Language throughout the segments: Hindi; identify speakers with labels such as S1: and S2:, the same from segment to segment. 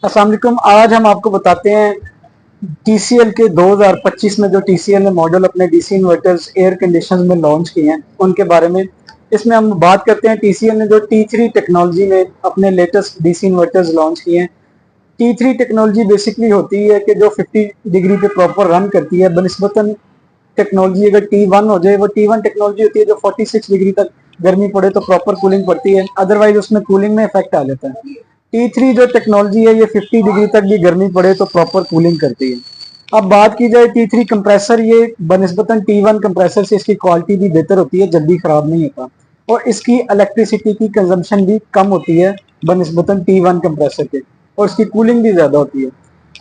S1: अस्सलाम वालेकुम। आज हम आपको बताते हैं टीसीएल के 2025 में जो टीसीएल ने मॉडल अपने डीसी इन्वर्टर्स एयर कंडीशनर्स में लॉन्च किए हैं उनके बारे में। इसमें हम बात करते हैं टीसीएल ने जो T3 टेक्नोलॉजी में अपने लेटेस्ट डीसी इन्वर्टर्स लॉन्च किए हैं। T3 टेक्नोलॉजी बेसिकली होती है कि जो 50 डिग्री पे प्रॉपर रन करती है, बनिस्बतन टेक्नोलॉजी अगर T1 हो जाए, वो T1 टेक्नोलॉजी होती है जो 46 डिग्री तक गर्मी पड़े तो प्रॉपर कूलिंग पड़ती है, अदरवाइज उसमें कूलिंग में इफेक्ट आ जाता है। T3 जो टेक्नोलॉजी है ये 50 डिग्री तक भी गर्मी पड़े तो प्रॉपर कूलिंग करती है। अब बात की जाए T3 कंप्रेसर, ये बनिस्बतन T1 कंप्रेसर से इसकी क्वालिटी भी बेहतर होती है, जल्दी खराब नहीं होता और इसकी इलेक्ट्रिसिटी की कंजम्पशन भी कम होती है बनिस्बतन T1 कंप्रेसर के, और इसकी कूलिंग भी ज्यादा होती है।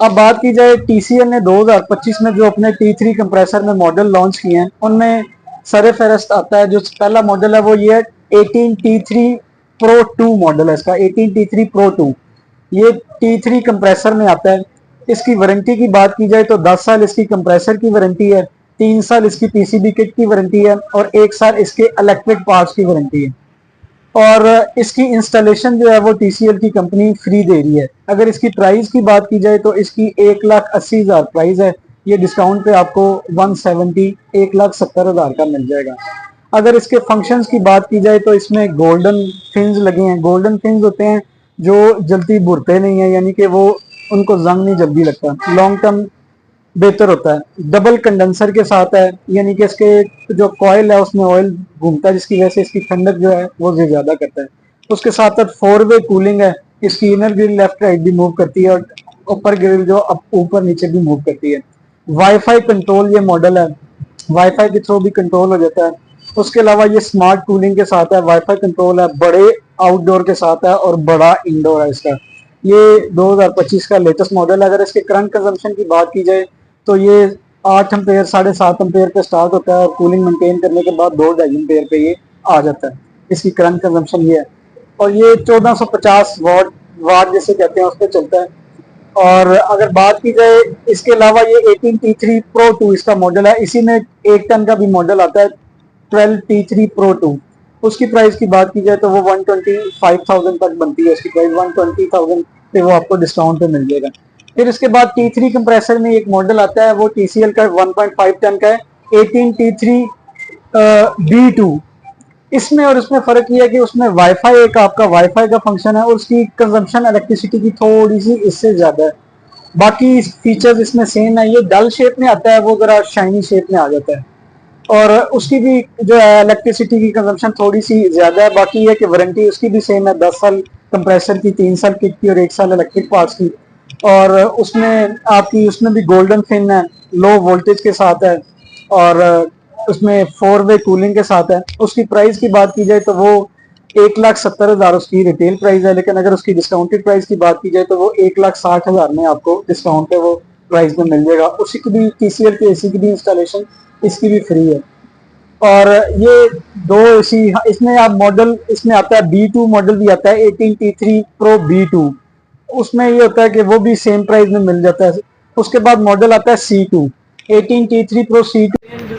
S1: अब बात की जाए टीसीएल ने 2025 में जो अपने T3 कंप्रेसर में मॉडल लॉन्च किए हैं उनमें सरे फहरस्त आता है। जो पहला मॉडल है वो ये है 18T3 Pro 2 मॉडल है इसका, 18T3 Pro 2। ये T3 कंप्रेसर में आता है। इसकी वारंटी की बात की जाए तो 10 साल इसकी कंप्रेसर की वारंटी है, 3 साल इसकी पीसीबी किट की वारंटी है और 1 साल इसके इलेक्ट्रिक पार्ट्स की वारंटी है। और इसकी इंस्टॉलेशन जो है वो टीसीएल की कंपनी फ्री दे रही है। अगर इसकी प्राइस की बात की जाए तो इसकी 1,80,000 प्राइस है, ये डिस्काउंट पे आपको 170 1,70,000 का मिल जाएगा। अगर इसके फंक्शंस की बात की जाए तो इसमें गोल्डन फिन्स लगे हैं। गोल्डन फिन्स होते हैं जो जल्दी बुरते नहीं है, यानी कि वो उनको जंग नहीं जल्दी लगता, लॉन्ग टर्म बेहतर होता है। डबल कंडेंसर के साथ है, यानी कि इसके जो कॉयल है उसमें ऑयल घूमता है जिसकी वजह से इसकी ठंडक जो है वो ज्यादा करता है। उसके साथ साथ 4 वे कूलिंग है, इसकी इनर ग्रिल लेफ्ट राइट भी मूव करती है और ऊपर ग्रिल जो ऊपर नीचे भी मूव करती है। वाईफाई कंट्रोल ये मॉडल है, वाईफाई के थ्रू भी कंट्रोल हो जाता है। उसके अलावा ये स्मार्ट कूलिंग के साथ है, वाईफाई कंट्रोल है, बड़े आउटडोर के साथ है और बड़ा इंडोर है इसका। ये 2025 का लेटेस्ट मॉडल है। अगर इसके करंट कंजम्पशन की बात की जाए तो ये 8 एम्पेयर 7.5 एम्पेयर पे स्टार्ट होता है और कूलिंग मेंटेन करने के बाद 2-2.5 एम्पेयर पे ये आ जाता है। इसकी करंट कंजम्पशन ये है और ये 1450 वाट वाट जैसे कहते हैं उस पर चलता है। और अगर बात की जाए इसके अलावा ये 18T3 Pro 2 इसका मॉडल है, इसी में 1 टन का भी मॉडल आता है 12T3 Pro 2। उसकी प्राइस की बात की जाए तो वो 125,000 तक बनती है, इसकी प्राइस 120,000 पे वो आपको डिस्काउंट पे मिल जाएगा। फिर इसके बाद T3 कंप्रेसर में एक मॉडल आता है, वो TCL का 1.5 टन का है, 18T3 B2। इसमें और इसमें फर्क ये है कि उसमें वाईफाई, एक आपका वाईफाई का फंक्शन है और उसकी कंजम्पशन इलेक्ट्रिसिटी की थोड़ी सी इससे ज्यादा है। बाकी फीचर्स इसमें सेम है। ये डल शेप में आता है, वो जरा शाइनी शेप में आ जाता है और उसकी भी जो है इलेक्ट्रिसिटी की कंजम्पशन थोड़ी सी ज्यादा है। बाकी ये कि वारंटी उसकी भी सेम है, 10 साल कंप्रेसर की, 3 साल किट की और 1 साल इलेक्ट्रिक पार्ट्स की। और उसमें आपकी उसमें भी गोल्डन फिन है, लो वोल्टेज के साथ है और उसमें 4 वे कूलिंग के साथ है। उसकी प्राइस की बात की जाए तो वो 1,70,000 उसकी रिटेल प्राइस है, लेकिन अगर उसकी डिस्काउंटेड प्राइस की बात की जाए तो वो 1,60,000 में आपको डिस्काउंट पे वो प्राइस में मिल जाएगा। उसी की भी टीसीएल की एसी की भी इंस्टॉलेशन इसकी भी फ्री है। और ये दो एसी इसमें आप मॉडल इसमें आता है, B2 मॉडल भी आता है 18T3 Pro B2। उसमें ये होता है कि वो भी सेम प्राइस में मिल जाता है। उसके बाद मॉडल आता है C2, 18T3 Pro C2।